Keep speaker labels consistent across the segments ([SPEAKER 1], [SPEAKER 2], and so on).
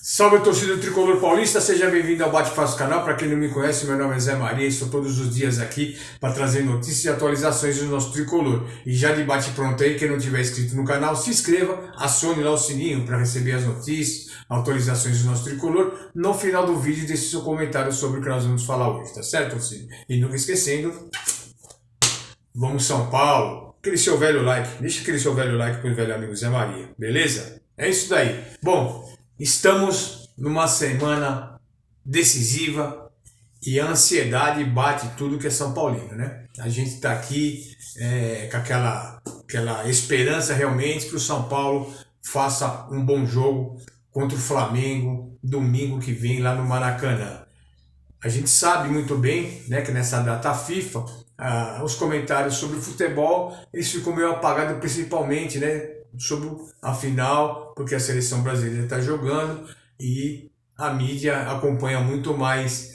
[SPEAKER 1] Salve, torcida do Tricolor Paulista, seja bem-vindo ao Bate Fácil canal. Para quem não me conhece, meu nome é Zé Maria e estou todos os dias aqui para trazer notícias e atualizações do nosso Tricolor. E já de bate pronto aí, quem não tiver inscrito no canal, se inscreva, acione lá o sininho para receber as notícias, atualizações do nosso Tricolor. No final do vídeo, deixe seu comentário sobre o que nós vamos falar hoje, tá certo, torcida? E nunca esquecendo, vamos São Paulo! Aquele seu velho like, deixa aquele seu velho like para o velho amigo Zé Maria, beleza? É isso daí. Bom, estamos numa semana decisiva e a ansiedade bate tudo que é São Paulino, né? A gente está aqui com aquela esperança realmente que o São Paulo faça um bom jogo contra o Flamengo domingo que vem lá no Maracanã. A gente sabe muito bem, né, que nessa data FIFA os comentários sobre o futebol eles ficam meio apagados, principalmente, né, sobre a final, porque a seleção brasileira está jogando e a mídia acompanha muito mais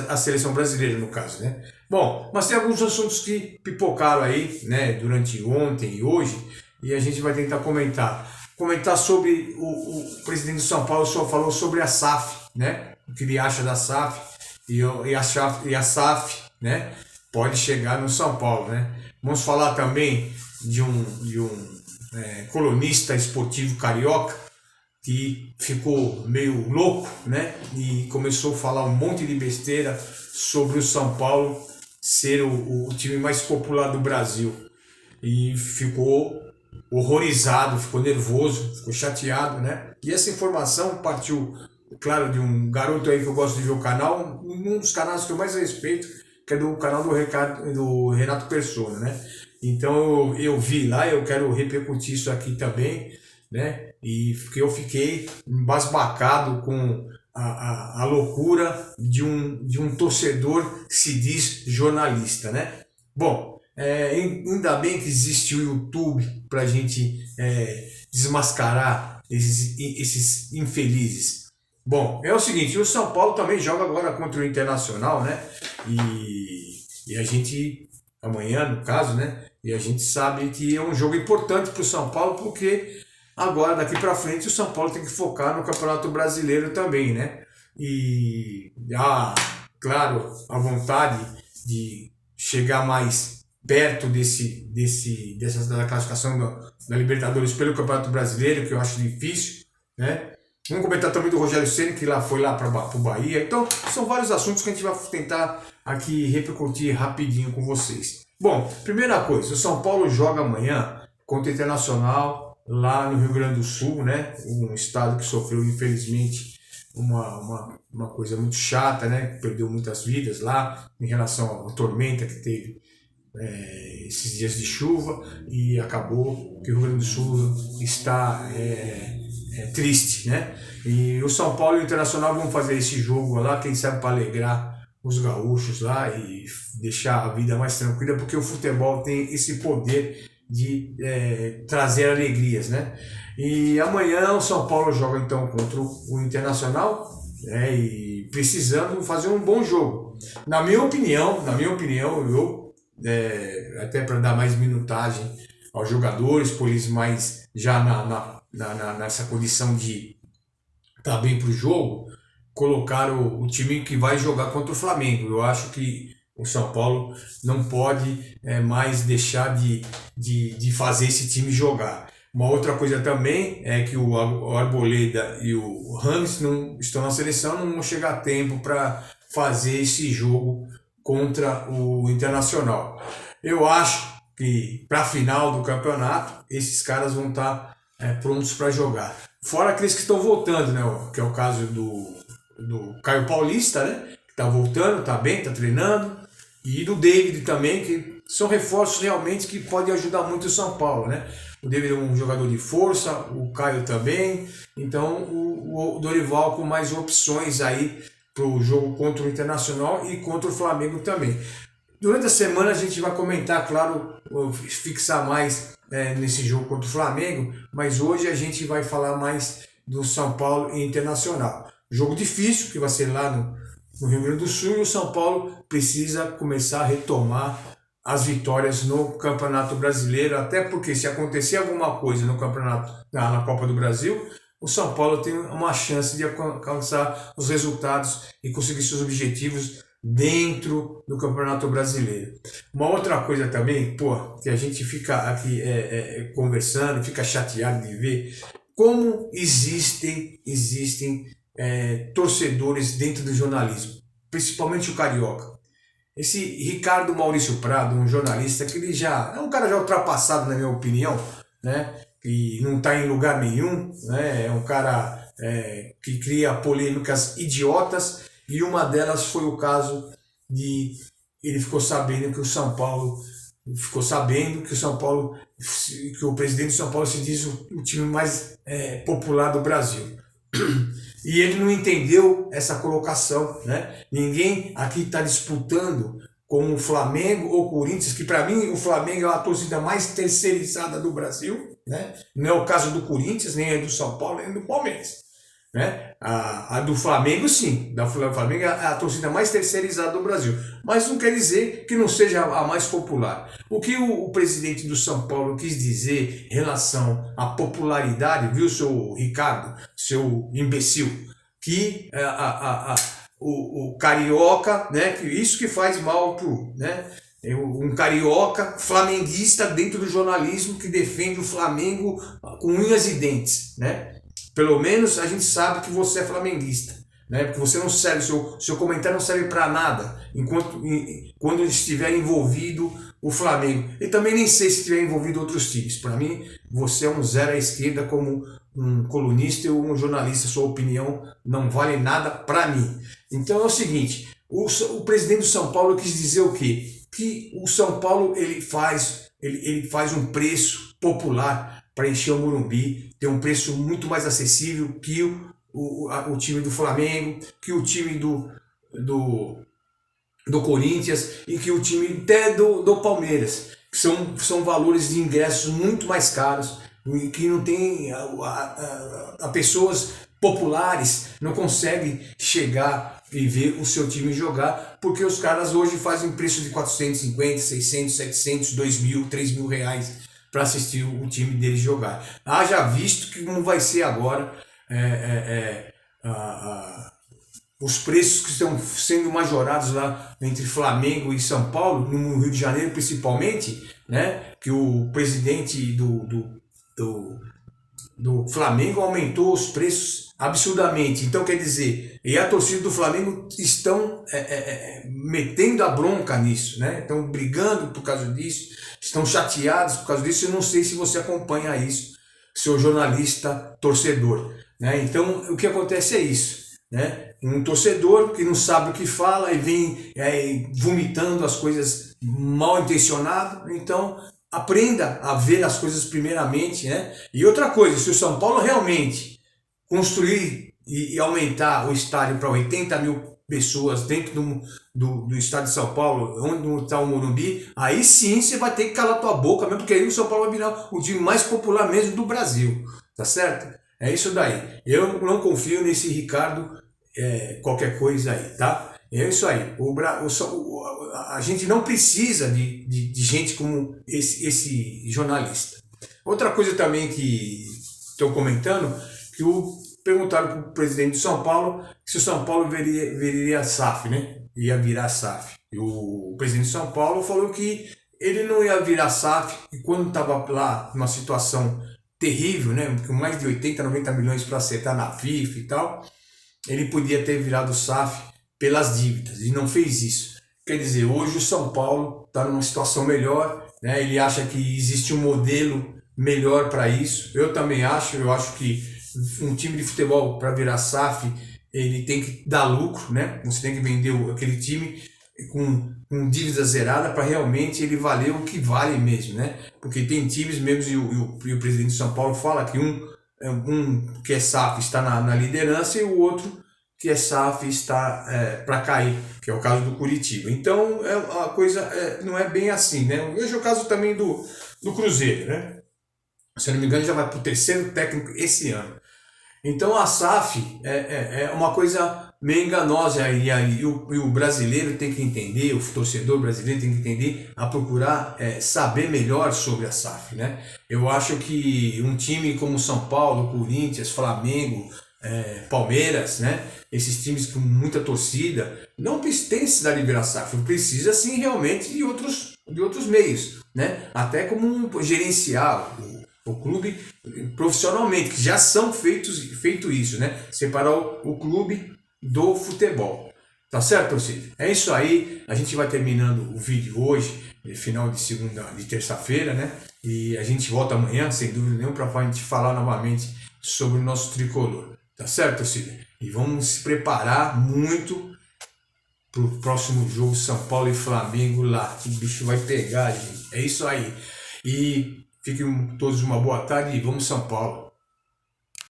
[SPEAKER 1] a seleção brasileira, no caso, né? Bom, mas tem alguns assuntos que pipocaram aí, né, durante ontem e hoje, e a gente vai tentar comentar sobre o presidente do São Paulo só falou sobre a SAF, né? O que ele acha da SAF e a SAF, né, pode chegar no São Paulo, né? Vamos falar também de um colunista esportivo carioca que ficou meio louco, né? E começou a falar um monte de besteira sobre o São Paulo ser o time mais popular do Brasil. E ficou horrorizado, ficou nervoso, ficou chateado, né? E essa informação partiu, claro, de um garoto aí que eu gosto de ver o canal, um dos canais que eu mais respeito, que é do canal do Renato Persona, né? Então eu vi lá, eu quero repercutir isso aqui também, né? E eu fiquei embasbacado com a loucura de um torcedor que se diz jornalista, né? Bom, ainda bem que existe o YouTube para a gente desmascarar esses infelizes. Bom, é o seguinte, o São Paulo também joga agora contra o Internacional, né? E a gente, amanhã no caso, né? E a gente sabe que é um jogo importante para o São Paulo, porque agora, daqui para frente, o São Paulo tem que focar no Campeonato Brasileiro também, né? E claro, a vontade de chegar mais perto da classificação da Libertadores pelo Campeonato Brasileiro, que eu acho difícil, né? Vamos comentar também do Rogério Ceni, que foi lá para o Bahia. Então, são vários assuntos que a gente vai tentar aqui repercutir rapidinho com vocês. Bom, primeira coisa, o São Paulo joga amanhã contra o Internacional lá no Rio Grande do Sul, né? Um estado que sofreu, infelizmente, uma coisa muito chata, né? Perdeu muitas vidas lá em relação à tormenta que teve esses dias de chuva, e acabou que o Rio Grande do Sul está triste, né? E o São Paulo e o Internacional vão fazer esse jogo lá, quem sabe para alegrar os gaúchos lá e deixar a vida mais tranquila, porque o futebol tem esse poder de trazer alegrias, né? E amanhã o São Paulo joga então contra o Internacional, e precisando fazer um bom jogo. Na minha opinião, eu até para dar mais minutagem aos jogadores, por eles mais já nessa condição de estar bem para o jogo, colocar o time que vai jogar contra o Flamengo. Eu acho que o São Paulo não pode mais deixar de fazer esse time jogar. Uma outra coisa também é que o Arboleda e o Rames não estão na seleção, não vão chegar a tempo para fazer esse jogo contra o Internacional. Eu acho que para a final do campeonato esses caras vão estar prontos para jogar. Fora aqueles que estão voltando, né? Que é o caso do Caio Paulista, né? Que está voltando, está bem, está treinando. E do David também, que são reforços realmente que podem ajudar muito o São Paulo, né? O David é um jogador de força, o Caio também. Então o Dorival com mais opções aí para o jogo contra o Internacional e contra o Flamengo também. Durante a semana a gente vai comentar, claro, fixar mais nesse jogo contra o Flamengo, mas hoje a gente vai falar mais do São Paulo e Internacional. Jogo difícil, que vai ser lá no Rio Grande do Sul, e o São Paulo precisa começar a retomar as vitórias no Campeonato Brasileiro, até porque se acontecer alguma coisa no campeonato, na Copa do Brasil, o São Paulo tem uma chance de alcançar os resultados e conseguir seus objetivos dentro do Campeonato Brasileiro. Uma outra coisa também, pô, que a gente fica aqui conversando, fica chateado de ver como existem torcedores dentro do jornalismo, principalmente o carioca. Esse Ricardo Maurício Prado, um jornalista que ele já é um cara já ultrapassado, na minha opinião, né? Que não está em lugar nenhum, né? É um cara que cria polêmicas idiotas, e uma delas foi o caso de ele ficou sabendo que o São Paulo que o presidente do São Paulo se diz o time mais popular do Brasil. E ele não entendeu essa colocação, né? Ninguém aqui está disputando com o Flamengo ou Corinthians, que para mim o Flamengo é a torcida mais terceirizada do Brasil, né? Não é o caso do Corinthians, nem é do São Paulo, nem do Palmeiras, né? A do Flamengo, sim, da Flamengo é a torcida mais terceirizada do Brasil, mas não quer dizer que não seja a mais popular. O que o presidente do São Paulo quis dizer em relação à popularidade, viu, seu Ricardo, seu imbecil, que o carioca, né, que isso que faz mal pro, né, um carioca flamenguista dentro do jornalismo que defende o Flamengo com unhas e dentes, né? Pelo menos a gente sabe que você é flamenguista, né? Porque você não serve, seu comentário não serve para nada quando estiver envolvido o Flamengo. E também nem sei se estiver envolvido outros times. Para mim, você é um zero à esquerda como um colunista ou um jornalista. Sua opinião não vale nada para mim. Então é o seguinte, o presidente do São Paulo quis dizer o quê? Que o São Paulo ele faz um preço popular para encher o Morumbi, tem um preço muito mais acessível que o time do Flamengo, que o time do Corinthians e que o time até do Palmeiras. São valores de ingressos muito mais caros, que não tem a pessoas populares não conseguem chegar e ver o seu time jogar, porque os caras hoje fazem preço de 450, 600, 700, 2.000, 3.000 reais para assistir o time deles jogar. Haja visto que não vai ser agora os preços que estão sendo majorados lá entre Flamengo e São Paulo, no Rio de Janeiro principalmente, né? Que o presidente do Flamengo aumentou os preços absurdamente. Então, quer dizer, e a torcida do Flamengo estão metendo a bronca nisso, né? Estão brigando por causa disso, estão chateados por causa disso. Eu não sei se você acompanha isso, seu jornalista torcedor, né? Então, o que acontece é isso, né? Um torcedor que não sabe o que fala e vem vomitando as coisas mal intencionado. Então, aprenda a ver as coisas primeiramente, né? E outra coisa, se o São Paulo realmente construir e aumentar o estádio para 80.000 pessoas dentro do estado de São Paulo, onde está o Morumbi, aí sim você vai ter que calar tua boca mesmo, porque aí o São Paulo vai virar o time mais popular mesmo do Brasil, tá certo? É isso daí. Eu não confio nesse Ricardo qualquer coisa aí, tá? É isso aí. A gente não precisa de gente como esse jornalista. Outra coisa também que estou comentando, que perguntaram para o presidente de São Paulo se o São Paulo viria SAF, né? Ia virar SAF. E o presidente de São Paulo falou que ele não ia virar SAF, e quando estava lá numa situação terrível, né? Com mais de 80, 90 milhões para acertar na FIFA e tal, ele podia ter virado SAF pelas dívidas, e não fez isso. Quer dizer, hoje o São Paulo está numa situação melhor, né? Ele acha que existe um modelo melhor para isso. Eu também acho, que um time de futebol para virar SAF, ele tem que dar lucro, né? Você tem que vender aquele time com dívida zerada para realmente ele valer o que vale mesmo, né? Porque tem times mesmo, e o presidente de São Paulo fala que um que é SAF está na liderança e o outro que é SAF está para cair, que é o caso do Curitiba. Então a coisa não é bem assim, né? Eu vejo o caso também do Cruzeiro, né? Se eu não me engano, já vai para o terceiro técnico esse ano. Então a SAF é uma coisa meio enganosa e o brasileiro tem que entender, o torcedor brasileiro tem que entender a procurar saber melhor sobre a SAF, né? Eu acho que um time como São Paulo, Corinthians, Flamengo, Palmeiras, né? Esses times com muita torcida não tem necessidade de virar SAF, precisa sim realmente de outros meios, né? Até como gerenciar o clube profissionalmente, que já são feito isso, né? Separar o clube do futebol. Tá certo, torcida? É isso aí. A gente vai terminando o vídeo hoje, final de terça-feira, né? E a gente volta amanhã, sem dúvida nenhuma, para a gente falar novamente sobre o nosso tricolor. Tá certo, torcida? E vamos se preparar muito pro próximo jogo São Paulo e Flamengo lá. Que o bicho vai pegar, gente. É isso aí. E fiquem todos uma boa tarde e vamos São Paulo.